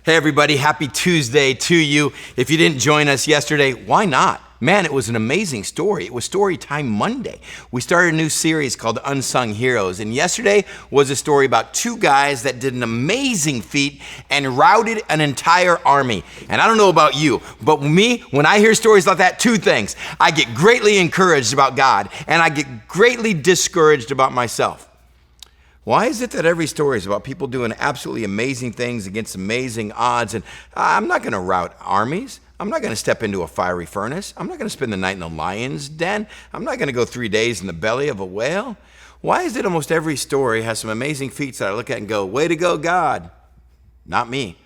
Hey everybody, happy Tuesday to you. If you didn't join us yesterday, why not? Man, it was an amazing story. It was Story Time Monday. We started a new series called Unsung Heroes, and yesterday was a story about two guys that did an amazing feat and routed an entire army. And I don't know about you, but me, when I hear stories like that, two things. I get greatly encouraged about God, and I get greatly discouraged about myself. Why is it that every story is about people doing absolutely amazing things against amazing odds? And I'm not going to rout armies. I'm not going to step into a fiery furnace. I'm not going to spend the night in the lion's den. I'm not going to go 3 days in the belly of a whale. Why is it almost every story has some amazing feats that I look at and go, way to go, God? Not me.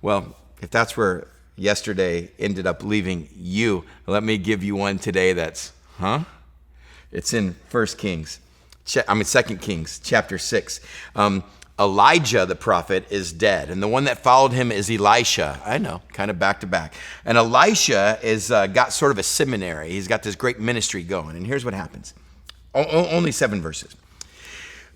Well, if that's where yesterday ended up leaving you, let me give you one today that's, It's in 2 Kings chapter 6. Elijah, the prophet, is dead, and the one that followed him is Elisha. I know, kind of back to back. And Elisha is got sort of a seminary. He's got this great ministry going, and here's what happens. Only 7 verses.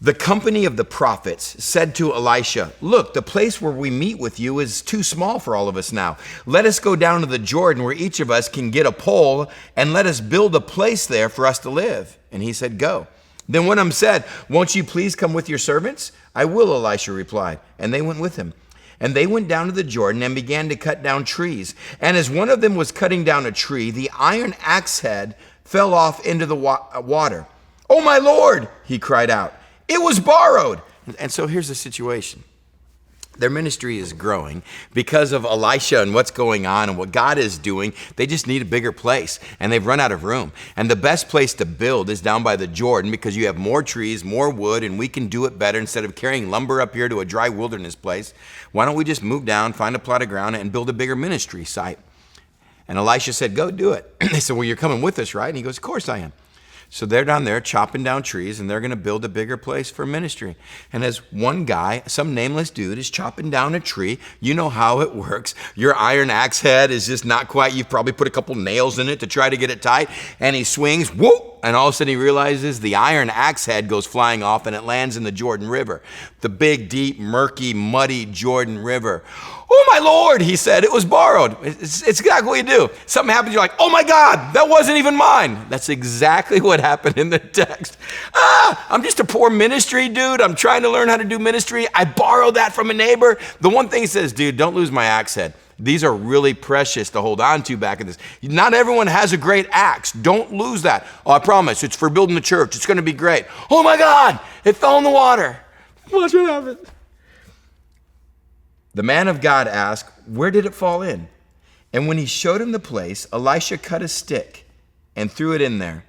The company of the prophets said to Elisha, "Look, the place where we meet with you is too small for all of us now. Let us go down to the Jordan where each of us can get a pole, and let us build a place there for us to live." And he said, "Go." Then one of them said, "Won't you please come with your servants?" "I will," Elisha replied. And they went with him. And they went down to the Jordan and began to cut down trees. And as one of them was cutting down a tree, the iron axe head fell off into the water. "Oh, my Lord," he cried out, "it was borrowed." And so here's the situation. Their ministry is growing because of Elisha and what's going on and what God is doing. They just need a bigger place, and they've run out of room. And the best place to build is down by the Jordan because you have more trees, more wood, and we can do it better. Instead of carrying lumber up here to a dry wilderness place, why don't we just move down, find a plot of ground, and build a bigger ministry site? And Elisha said, "Go do it." They said, "Well, you're coming with us, right?" And he goes, "Of course I am." So they're down there chopping down trees, and they're going to build a bigger place for ministry. And as one guy, some nameless dude, is chopping down a tree, you know how it works. Your iron axe head is just not quite, you've probably put a couple nails in it to try to get it tight, and he swings, whoop, and all of a sudden he realizes the iron axe head goes flying off, and it lands in the Jordan River, the big, deep, murky, muddy Jordan River. "Oh, my Lord," he said, "it was borrowed." It's exactly what you do. Something happens, you're like, "Oh my God, that wasn't even mine." That's exactly what happened in the text. I'm just a poor ministry dude. I'm trying to learn how to do ministry. I borrowed that from a neighbor. The one thing he says, "Dude, don't lose my axe head. These are really precious to hold on to back in this. Not everyone has a great axe. Don't lose that." "Oh, I promise, it's for building the church. It's going to be great." "Oh my God, it fell in the water." Watch what happens. The man of God asked, "Where did it fall in?" And when he showed him the place, Elisha cut a stick and threw it in there,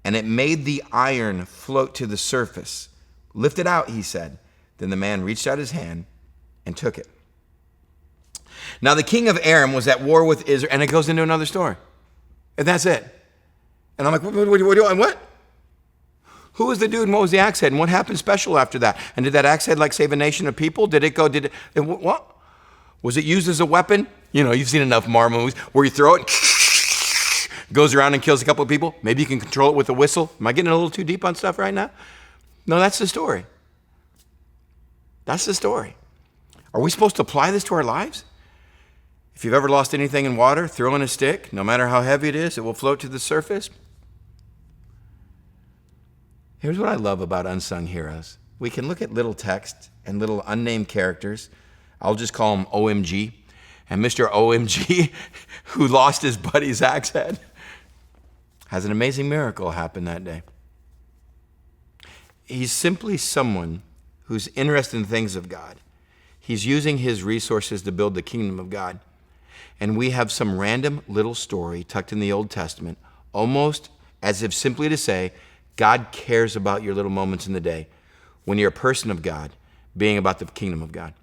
and it made the iron float to the surface. "Lift it out," he said. Then the man reached out his hand and took it. Now the king of Aram was at war with Israel, and it goes into another story. And that's it. And I'm like, what? Who was the dude and what was the axe head? And what happened special after that? And did that axe head like save a nation of people? What? Was it used as a weapon? You know, you've seen enough Marvel movies where you throw it, goes around and kills a couple of people. Maybe you can control it with a whistle. Am I getting a little too deep on stuff right now? No, that's the story. That's the story. Are we supposed to apply this to our lives? If you've ever lost anything in water, throw in a stick. No matter how heavy it is, it will float to the surface. Here's what I love about Unsung Heroes. We can look at little text and little unnamed characters. I'll just call them OMG. And Mr. OMG, who lost his buddy's axe head, has an amazing miracle happen that day. He's simply someone who's interested in things of God. He's using his resources to build the kingdom of God. And we have some random little story tucked in the Old Testament, almost as if simply to say, God cares about your little moments in the day when you're a person of God, being about the kingdom of God.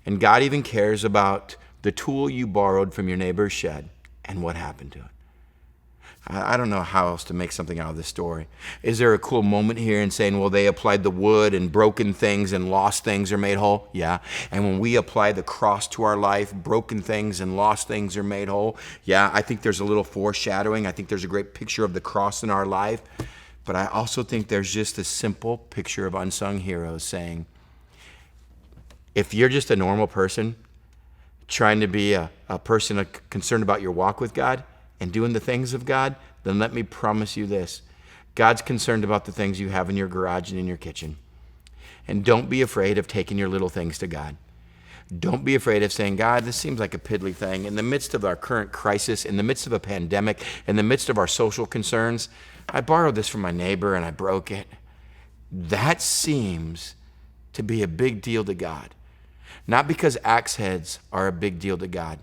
And God even cares about the tool you borrowed from your neighbor's shed and what happened to it. I don't know how else to make something out of this story. Is there a cool moment here in saying, well, they applied the wood and broken things and lost things are made whole? Yeah. And when we apply the cross to our life, broken things and lost things are made whole? Yeah, I think there's a little foreshadowing. I think there's a great picture of the cross in our life. But I also think there's just a simple picture of unsung heroes saying, if you're just a normal person trying to be a person concerned about your walk with God and doing the things of God, then let me promise you this. God's concerned about the things you have in your garage and in your kitchen. And don't be afraid of taking your little things to God. Don't be afraid of saying, God, this seems like a piddly thing. In the midst of our current crisis, in the midst of a pandemic, in the midst of our social concerns, I borrowed this from my neighbor and I broke it. That seems to be a big deal to God. Not because axe heads are a big deal to God,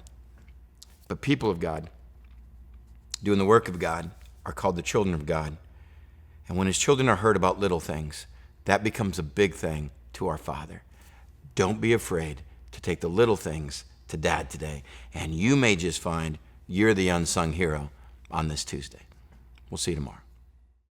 but people of God doing the work of God are called the children of God. And when his children are hurt about little things, that becomes a big thing to our Father. Don't be afraid to take the little things to Dad today. And you may just find you're the unsung hero on this Tuesday. We'll see you tomorrow.